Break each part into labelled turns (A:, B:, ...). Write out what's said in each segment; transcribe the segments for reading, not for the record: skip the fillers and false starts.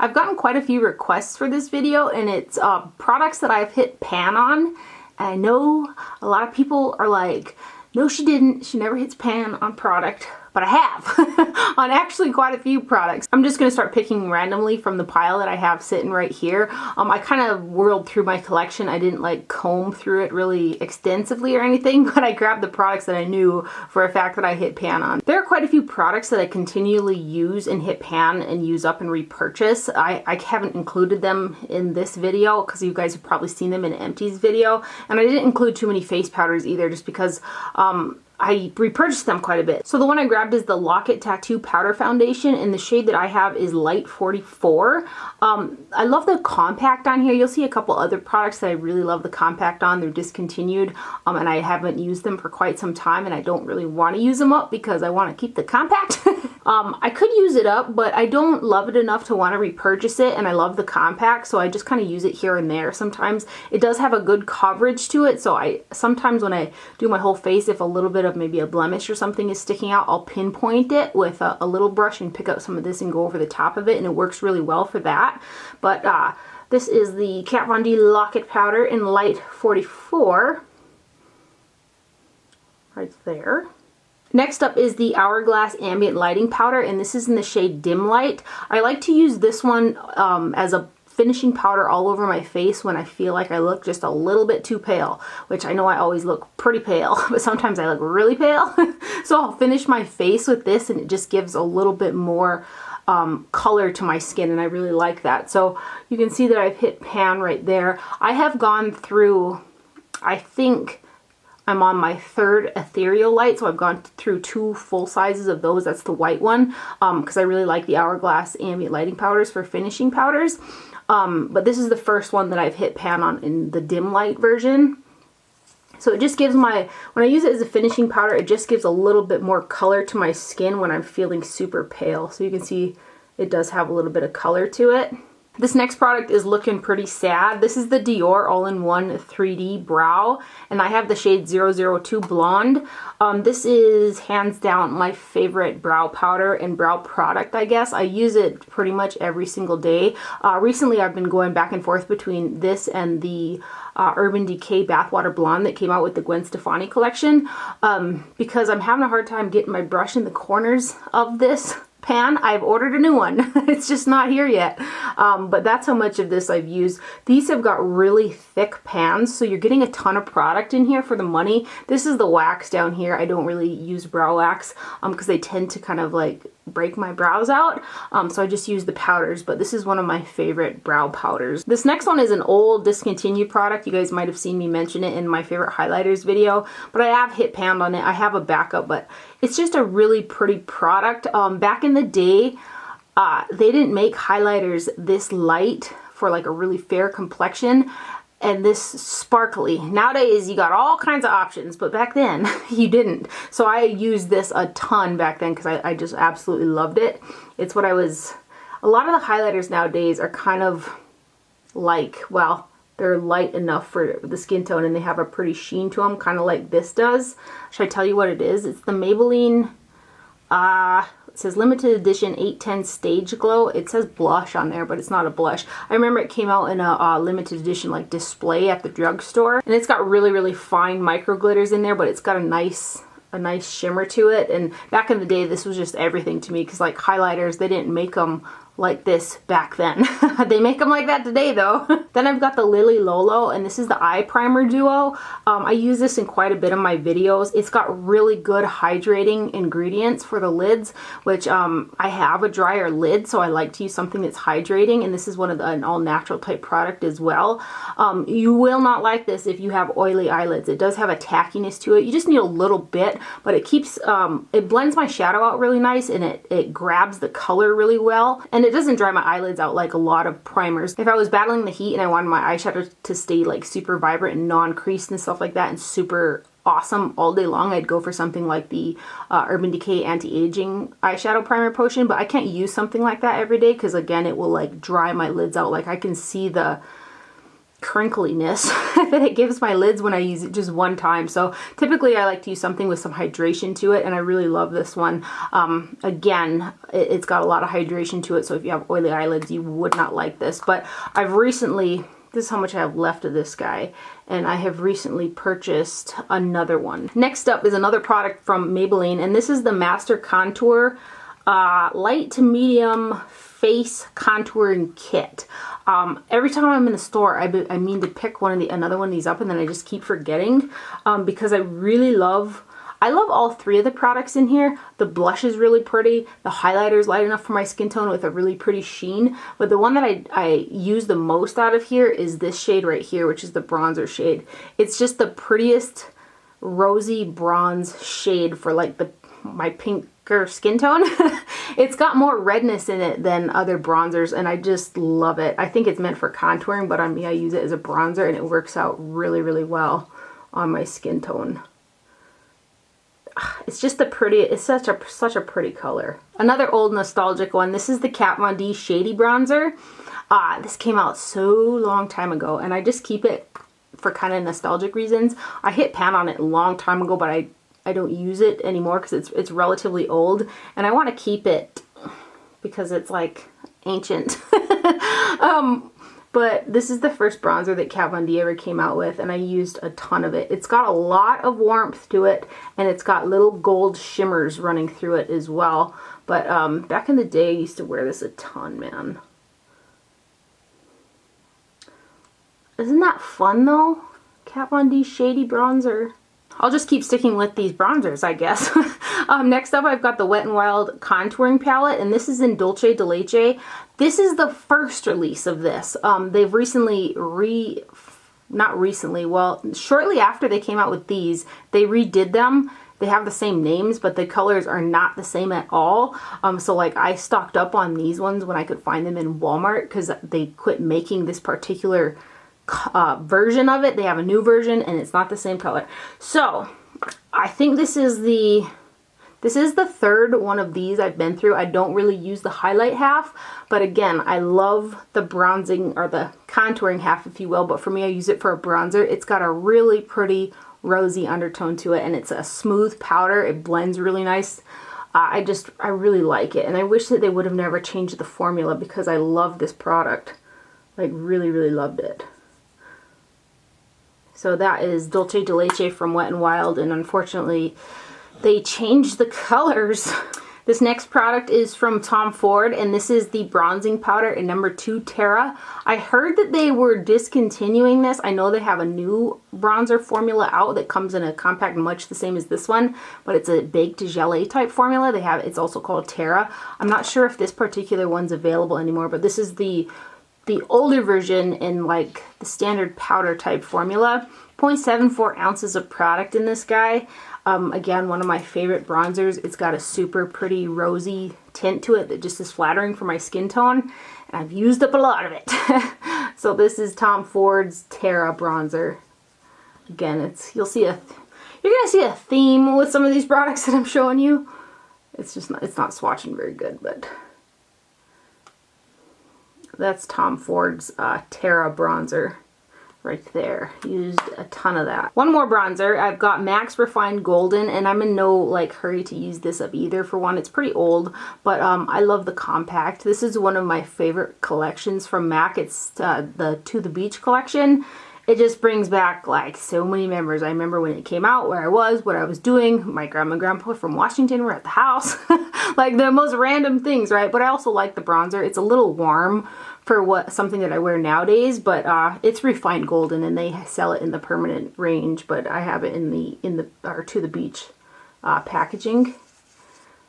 A: I've gotten quite a few requests for this video, and it's products that I've hit pan on. And I know a lot of people are like, no she didn't, she never hits pan on product. But I have on actually quite a few products. I'm just going to start picking randomly from the pile that I have sitting right here. I kind of whirled through my collection. I didn't like comb through it really extensively or anything, but I grabbed the products that I knew for a fact that I hit pan on. There are quite a few products that I continually use and hit pan and use up and repurchase. I haven't included them in this video because you guys have probably seen them in Empty's video. And I didn't include too many face powders either just because I repurchased them quite a bit. So the one I grabbed is the Lock-It Tattoo Powder Foundation, and the shade that I have is Light 44. I love the compact on here. You'll see a couple other products that I really love the compact on. They're discontinued, and I haven't used them for quite some time, and I don't really want to use them up because I want to keep the compact. I could use it up, but I don't love it enough to want to repurchase it, and I love the compact, so I just kind of use it here and there. Sometimes it does have a good coverage to it, so sometimes when I do my whole face, if a little bit of maybe a blemish or something is sticking out, I'll pinpoint it with a little brush and pick up some of this and go over the top of it, and it works really well for that. But this is the Kat Von D Lock-It Powder in Light 44. Right there. Next up is the Hourglass Ambient Lighting Powder, and this is in the shade Dim Light. I like to use this one as a finishing powder all over my face when I feel like I look just a little bit too pale, which I know I always look pretty pale, but sometimes I look really pale. So I'll finish my face with this, and it just gives a little bit more color to my skin, and I really like that. So you can see that I've hit pan right there. I have gone through, I think I'm on my third ethereal light, so I've gone through 2 full sizes of those. That's the white one, because I really like the Hourglass Ambient Lighting Powders for finishing powders. But this is the first one that I've hit pan on in the dim light version. So it just gives when I use it as a finishing powder, it just gives a little bit more color to my skin when I'm feeling super pale. So you can see it does have a little bit of color to it. This next product is looking pretty sad. This is the Dior All-in-One 3D Brow, and I have the shade 002 Blonde. This is hands down my favorite brow powder and brow product, I guess. I use it pretty much every single day. Recently I've been going back and forth between this and the Urban Decay Bathwater Blonde that came out with the Gwen Stefani collection, because I'm having a hard time getting my brush in the corners of this pan. I've ordered a new one. It's just not here yet. But that's how much of this I've used. These have got really thick pans, so you're getting a ton of product in here for the money. This is the wax down here. I don't really use brow wax because they tend to kind of like break my brows out. So I just use the powders, but this is one of my favorite brow powders. This next one is an old discontinued product. You guys might have seen me mention it in my favorite highlighters video, but I have hit pan on it. I have a backup, but it's just a really pretty product. Back in the day, they didn't make highlighters this light for like a really fair complexion and this sparkly. Nowadays you got all kinds of options, but back then you didn't. So I used this a ton back then because I just absolutely loved it. It's what I was, a lot of the highlighters nowadays are kind of like, well, they're light enough for the skin tone and they have a pretty sheen to them, kind of like this does. Should I tell you what it is? It's the Maybelline, it says limited edition 810 Stage Glow. It says blush on there, but it's not a blush. I remember it came out in a limited edition like display at the drugstore, and it's got really, really fine micro glitters in there, but it's got a nice shimmer to it. And back in the day, this was just everything to me because like highlighters, they didn't make them like this back then. They make them like that today though. Then I've got the Lily Lolo, and this is the eye primer duo. I use this in quite a bit of my videos. It's got really good hydrating ingredients for the lids, which I have a drier lid, so I like to use something that's hydrating, and this is one of an all natural type product as well. You will not like this if you have oily eyelids. It does have a tackiness to it. You just need a little bit, but it keeps, it blends my shadow out really nice, and it grabs the color really well. And it doesn't dry my eyelids out like a lot of primers. If I was battling the heat and I wanted my eyeshadow to stay like super vibrant and non-creased and stuff like that and super awesome all day long, I'd go for something like the Urban Decay Anti-Aging Eyeshadow Primer Potion, but I can't use something like that every day because again, it will like dry my lids out. Like I can see the crinkliness that it gives my lids when I use it just one time. So typically I like to use something with some hydration to it, and I really love this one. Again, it's got a lot of hydration to it, so if you have oily eyelids, you would not like this. But I've recently, this is how much I have left of this guy, and I have recently purchased another one. Next up is another product from Maybelline, and this is the Master Contour Light to Medium Face Contouring Kit. Every time I'm in the store, I mean to pick another one of these up, and then I just keep forgetting because I really love all three of the products in here. The blush is really pretty. The highlighter is light enough for my skin tone with a really pretty sheen. But the one that I use the most out of here is this shade right here, which is the bronzer shade. It's just the prettiest rosy bronze shade for like my pinker skin tone. It's got more redness in it than other bronzers, and I just love it. I think it's meant for contouring, but on me I use it as a bronzer, and it works out really, really well on my skin tone. It's just it's such a pretty color. Another old nostalgic one. This is the Kat Von D Shady Bronzer. This came out so long time ago, and I just keep it for kind of nostalgic reasons. I hit pan on it a long time ago, but I don't use it anymore because it's relatively old, and I want to keep it because it's like ancient. But this is the first bronzer that Kat Von D ever came out with, and I used a ton of it. It's got a lot of warmth to it, and it's got little gold shimmers running through it as well. But back in the day, I used to wear this a ton, man. Isn't that fun though? Kat Von D Shady Bronzer. I'll just keep sticking with these bronzers, I guess. Next up, I've got the Wet n Wild Contouring Palette, and this is in Dulce de Leche. This is the first release of this. They've recently shortly after they came out with these, they redid them. They have the same names, but the colors are not the same at all. So like I stocked up on these ones when I could find them in Walmart because they quit making this particular version of it. They have a new version and it's not the same color. So I think this is the third one of these I've been through. I don't really use the highlight half, but again, I love the bronzing or the contouring half, if you will, but for me, I use it for a bronzer. It's got a really pretty rosy undertone to it, and it's a smooth powder. It blends really nice. I really like it, and I wish that they would have never changed the formula because I love this product. Like, really, really loved it. So that is Dulce de Leche from Wet n Wild, and unfortunately they changed the colors. This next product is from Tom Ford, and this is the bronzing powder in number 2 Terra. I heard that they were discontinuing this. I know they have a new bronzer formula out that comes in a compact much the same as this one, but it's a baked gelée type formula. It's also called Terra. I'm not sure if this particular one's available anymore, but this is the older version in like the standard powder type formula. 0.74 ounces of product in this guy. Again, one of my favorite bronzers. It's got a super pretty rosy tint to it that just is flattering for my skin tone, and I've used up a lot of it. So this is Tom Ford's Terra bronzer. Again, you're gonna see a theme with some of these products that I'm showing you. It's not swatching very good, but that's Tom Ford's Terra bronzer right there. Used a ton of that. One more bronzer. I've got MAC's Refined Golden, and I'm in no like hurry to use this up either. For one, it's pretty old, but I love the compact. This is one of my favorite collections from MAC. It's the To the Beach collection. It just brings back like so many memories. I remember when it came out, where I was, what I was doing. My grandma and grandpa from Washington were at the house. Like the most random things, right? But I also like the bronzer. It's a little warm for something that I wear nowadays, but it's Refined Golden, and they sell it in the permanent range, but I have it in the To the Beach packaging.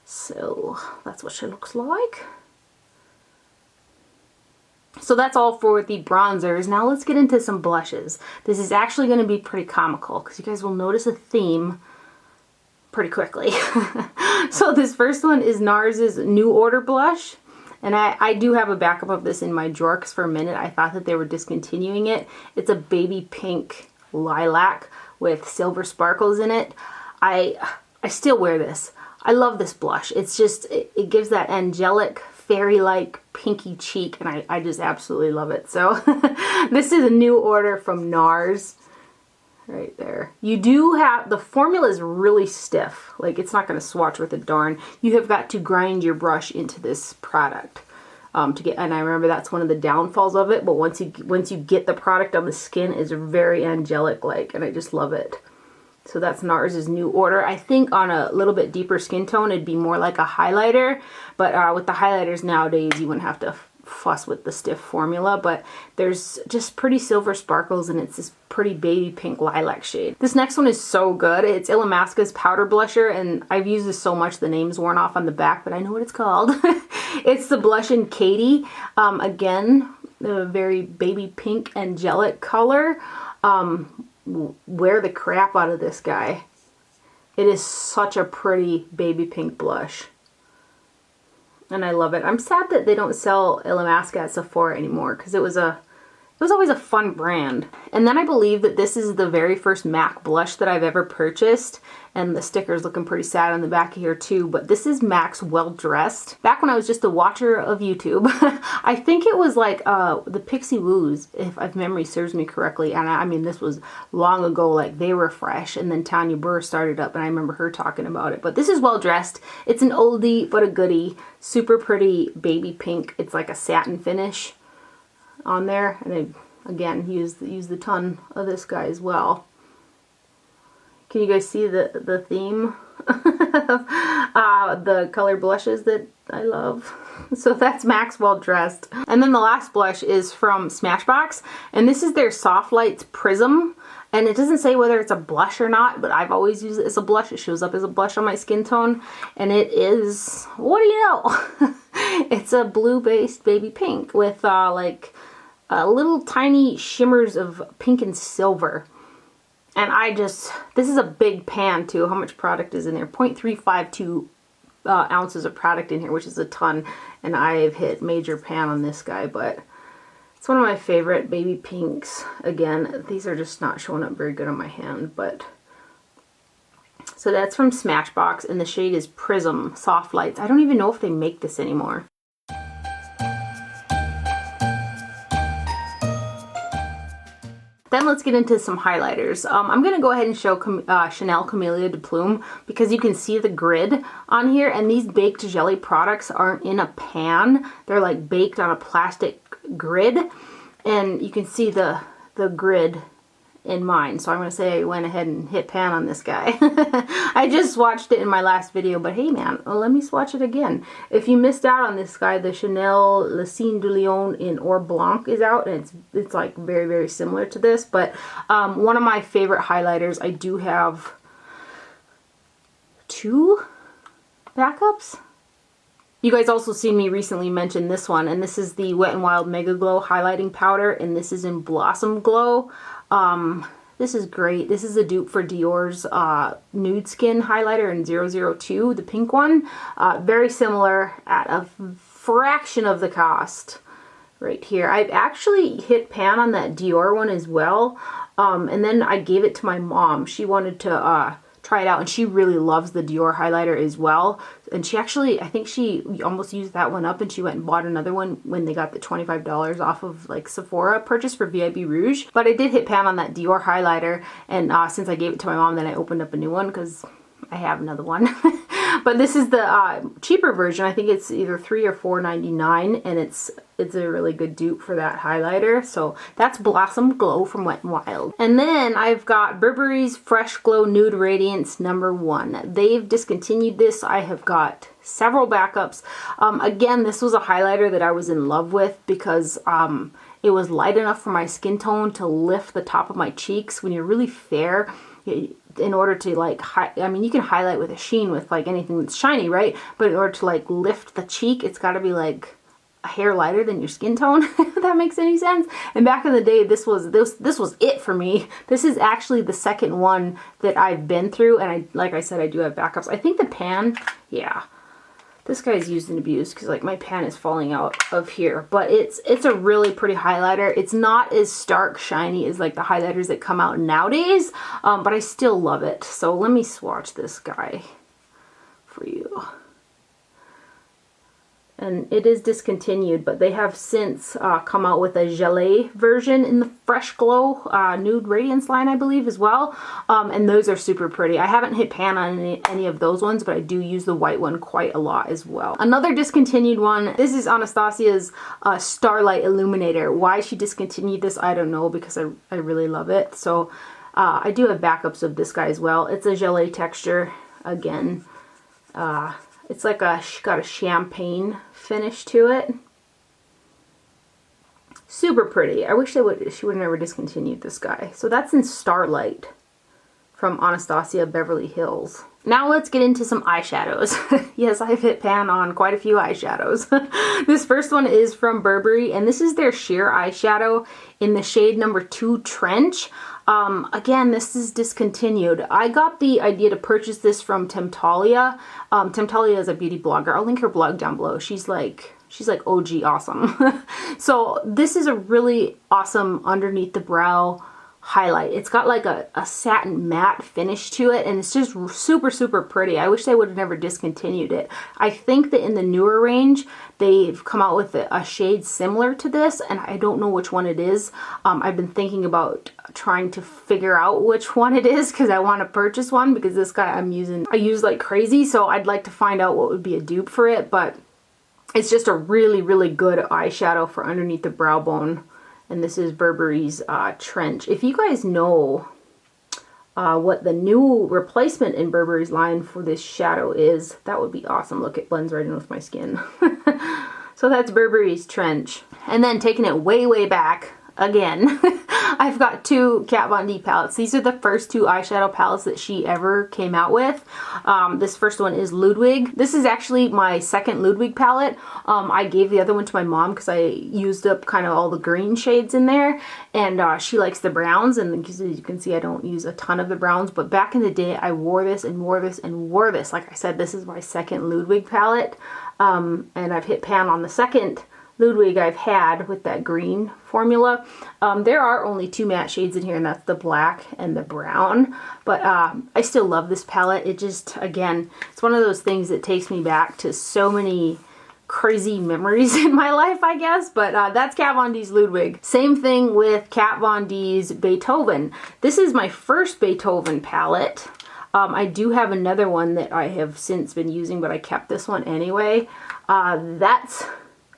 A: So that's what she looks like. So that's all for the bronzers. Now let's get into some blushes. This is actually going to be pretty comical because you guys will notice a theme pretty quickly. So this first one is Nars's New Order blush. And I do have a backup of this in my drawer because for a minute I thought that they were discontinuing it. It's a baby pink lilac with silver sparkles in it. I still wear this. I love this blush. It's just, it gives that angelic fairy-like pinky cheek, and I just absolutely love it. So this is a new order from Nars. Right there. You do have, the formula is really stiff. Like, it's not going to swatch worth a darn. You have got to grind your brush into this product to get, and I remember that's one of the downfalls of it, but once you get the product on the skin, it's very angelic like, and I just love it. So that's Nars' new order. I think on a little bit deeper skin tone, it'd be more like a highlighter, but with the highlighters nowadays, you wouldn't have to fuss with the stiff formula, but there's just pretty silver sparkles, and it's this pretty baby pink lilac shade. This next one is so good. It's Illamasqua's powder blusher, and I've used this so much the name's worn off on the back, but I know what it's called. It's the Blush in Katie. Again, a very baby pink angelic color. Wear the crap out of this guy. It is such a pretty baby pink blush. And I love it. I'm sad that they don't sell Illamasqua at Sephora anymore, because it was always a fun brand. And then I believe that this is the very first MAC blush that I've ever purchased, and the sticker's looking pretty sad on the back here too, but this is MAC's Well Dressed. Back when I was just a watcher of YouTube, I think it was like the Pixie Woos, if memory serves me correctly, and I mean this was long ago, like they were fresh, and then Tanya Burr started up and I remember her talking about it. But this is Well Dressed. It's an oldie but a goodie. Super pretty baby pink. It's like a satin finish on there, and I again used the ton of this guy as well. Can you guys see the theme of the color blushes that I love? So that's MAC's Well Dressed. And then the last blush is from Smashbox, and this is their Soft Lights Prism. And it doesn't say whether it's a blush or not, but I've always used it as a blush. It shows up as a blush on my skin tone, and it is, what do you know? It's a blue-based baby pink with like little tiny shimmers of pink and silver. And this is a big pan too. How much product is in there? 0.352 ounces of product in here, which is a ton. And I've hit major pan on this guy, but it's one of my favorite baby pinks. Again, these are just not showing up very good on my hand, but so that's from Smashbox, and the shade is Prism Soft Lights. I don't even know if they make this anymore. Then let's get into some highlighters. I'm going to go ahead and show Chanel Camellia de Plume, because you can see the grid on here, and these baked jelly products aren't in a pan. They're like baked on a plastic grid, and you can see the grid in mine. So I'm going to say I went ahead and hit pan on this guy. I just swatched it in my last video, but hey man, let me swatch it again. If you missed out on this guy, the Chanel Le Signe de Lion in Or Blanc is out, and it's like very, very similar to this, but one of my favorite highlighters. I do have 2 backups. You guys also see me recently mention this one, and this is the Wet n Wild Mega Glow highlighting powder, and this is in Blossom Glow. This is great. This is a dupe for Dior's Nude Skin highlighter in 002, the pink one. Very similar at a fraction of the cost right here. I've actually hit pan on that Dior one as well, and then I gave it to my mom. She wanted to try it out, and she really loves the Dior highlighter as well, and she actually, I think she almost used that one up, and she went and bought another one when they got the $25 off of like Sephora purchase for VIB Rouge. But I did hit pan on that Dior highlighter, and since I gave it to my mom, then I opened up a new one because I have another one. But this is the cheaper version. I think it's either $3 or $4.99, and it's a really good dupe for that highlighter. So that's Blossom Glow from Wet n Wild. And then I've got Burberry's Fresh Glow Nude Radiance #1. They've discontinued this. I have got several backups. Again, this was a highlighter that I was in love with because it was light enough for my skin tone to lift the top of my cheeks. When you're really fair, in order to like, I mean, you can highlight with a sheen with like anything that's shiny, right? But in order to like lift the cheek, it's got to be like a hair lighter than your skin tone, if that makes any sense. And back in the day, this was it for me. This is actually the second one that I've been through, and like I said, I do have backups. I think the pan, yeah, this guy's used and abused because like my pan is falling out of here, but it's a really pretty highlighter. It's not as stark shiny as like the highlighters that come out nowadays, but I still love it. So let me swatch this guy for you. and it is discontinued, but they have since come out with a gelée version in the Fresh Glow Nude Radiance line, I believe, as well. And those are super pretty. I haven't hit pan on any of those ones, but I do use the white one quite a lot as well. Another discontinued one, this is Anastasia's Starlight Illuminator. Why she discontinued this, I don't know, because I really love it. So I do have backups of this guy as well. It's a gelée texture, again. It's like got a champagne finish to it. Super pretty. I wish she would have never discontinued this guy. So that's in Starlight from Anastasia Beverly Hills. Now let's get into some eyeshadows. Yes, I've hit pan on quite a few eyeshadows. This first one is from Burberry, and this is their sheer eyeshadow in the shade number 2 Trench. Again, this is discontinued. I got the idea to purchase this from Temptalia. Temptalia is a beauty blogger. I'll link her blog down below. She's like OG awesome. So this is a really awesome underneath the brow highlight. It's got like a satin matte finish to it, and it's just super, super pretty. I wish they would have never discontinued it. I think that in the newer range, they've come out with a shade similar to this, and I don't know which one it is. I've been thinking about trying to figure out which one it is because I want to purchase one, because this guy I use like crazy, so I'd like to find out what would be a dupe for it, but it's just a really, really good eyeshadow for underneath the brow bone. And this is Burberry's Trench. If you guys know what the new replacement in Burberry's line for this shadow is, that would be awesome. Look, it blends right in with my skin. So that's Burberry's Trench. And then taking it way, way back, again, I've got 2 Kat Von D palettes. These are the first 2 eyeshadow palettes that she ever came out with. This first one is Ludwig. This is actually my second Ludwig palette. I gave the other one to my mom because I used up kind of all the green shades in there, and she likes the browns, and as you can see, I don't use a ton of the browns, but back in the day, I wore this and wore this and wore this. Like I said, this is my second Ludwig palette, and I've hit pan on the second Ludwig I've had with that green formula. There are only 2 matte shades in here, and that's the black and the brown, but I still love this palette. It just, again, it's one of those things that takes me back to so many crazy memories in my life, I guess, but that's Kat Von D's Ludwig. Same thing with Kat Von D's Beethoven. This is my first Beethoven palette. I do have another one that I have since been using, but I kept this one anyway. That's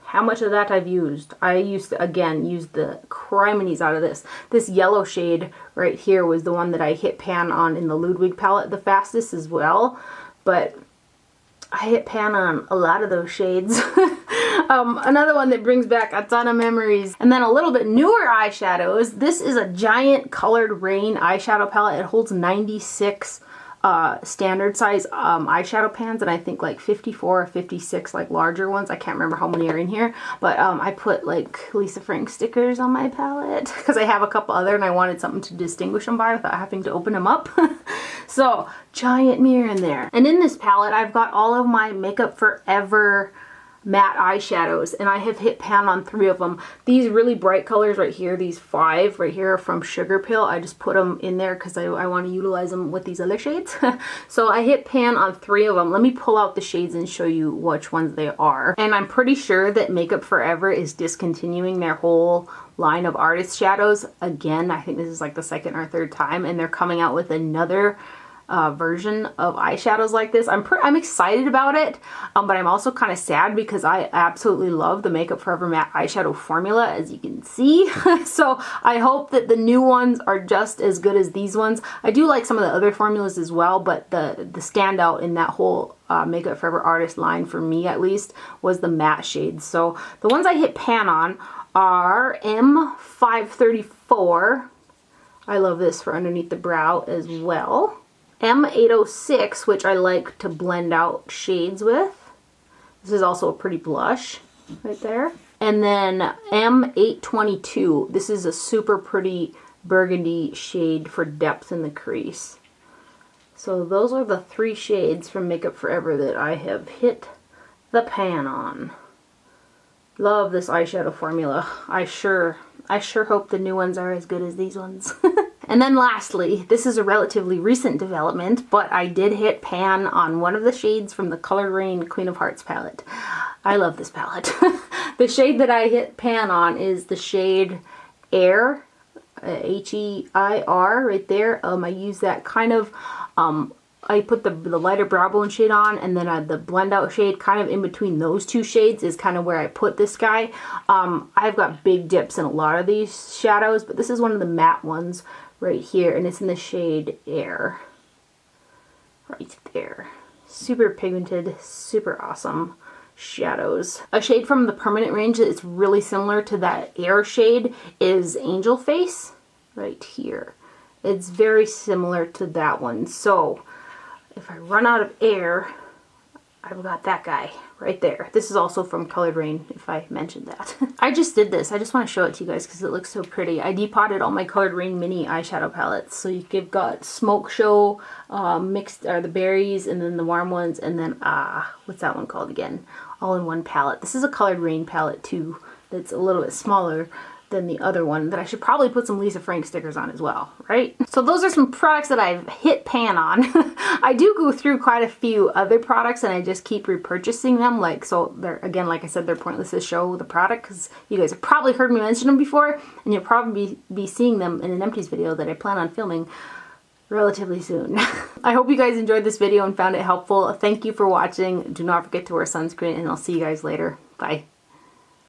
A: how much of that I've used. I used to, again, use the criminies out of this. This yellow shade right here was the one that I hit pan on in the Ludwig palette the fastest as well, but I hit pan on a lot of those shades. Another one that brings back a ton of memories. And then a little bit newer eyeshadows. This is a giant Colored Rain eyeshadow palette. It holds 96 standard size eyeshadow pans, and I think like 54 or 56 like larger ones. I can't remember how many are in here, but I put like Lisa Frank stickers on my palette because I have a couple other and I wanted something to distinguish them by without having to open them up. So giant mirror in there. And in this palette I've got all of my Makeup Forever matte eyeshadows, and I have hit pan on 3 of them. These really bright colors right here, these 5 right here are from Sugar Pill. I just put them in there because I want to utilize them with these other shades. So I hit pan on 3 of them. Let me pull out the shades and show you which ones they are. And I'm pretty sure that Makeup Forever is discontinuing their whole line of artist shadows again. I think this is like the 2nd or 3rd time, and they're coming out with another version of eyeshadows like this. I'm excited about it, but I'm also kind of sad because I absolutely love the Makeup Forever matte eyeshadow formula, as you can see. So I hope that the new ones are just as good as these ones. I do like some of the other formulas as well, but the standout in that whole Makeup Forever artist line, for me at least, was the matte shades. So the ones I hit pan on are M534. I love this for underneath the brow as well. M806, which I like to blend out shades with. This is also a pretty blush right there. And then M822. This is a super pretty burgundy shade for depth in the crease. So those are the 3 shades from Makeup Forever that I have hit the pan on. Love this eyeshadow formula. I sure hope the new ones are as good as these ones. And then lastly, this is a relatively recent development, but I did hit pan on one of the shades from the Colored Rain Queen of Hearts palette. I love this palette. The shade that I hit pan on is the shade Air, H-E-I-R right there. I use that kind of, I put the lighter brow bone shade on, and then the blend out shade kind of in between those two shades is kind of where I put this guy. I've got big dips in a lot of these shadows, but this is one of the matte ones right here, and it's in the shade Air. Right there. Super pigmented, super awesome shadows. A shade from the permanent range that's really similar to that Air shade is Angel Face right here. It's very similar to that one. So if I run out of Air, I've got that guy right there. This is also from Colored Rain, if I mentioned that. I just did this. I just want to show it to you guys because it looks so pretty. I depotted all my Colored Rain mini eyeshadow palettes. So you've got Smoke Show, mixed, or the berries, and then the warm ones, and then, what's that one called again? All in one palette. This is a Colored Rain palette too, that's a little bit smaller than the other one that I should probably put some Lisa Frank stickers on as well, right? So those are some products that I've hit pan on. I do go through quite a few other products and I just keep repurchasing them. Like, so they're, again, like I said, they're pointless to show the product because you guys have probably heard me mention them before, and you'll probably be seeing them in an empties video that I plan on filming relatively soon. I hope you guys enjoyed this video and found it helpful. Thank you for watching. Do not forget to wear sunscreen, and I'll see you guys later. Bye.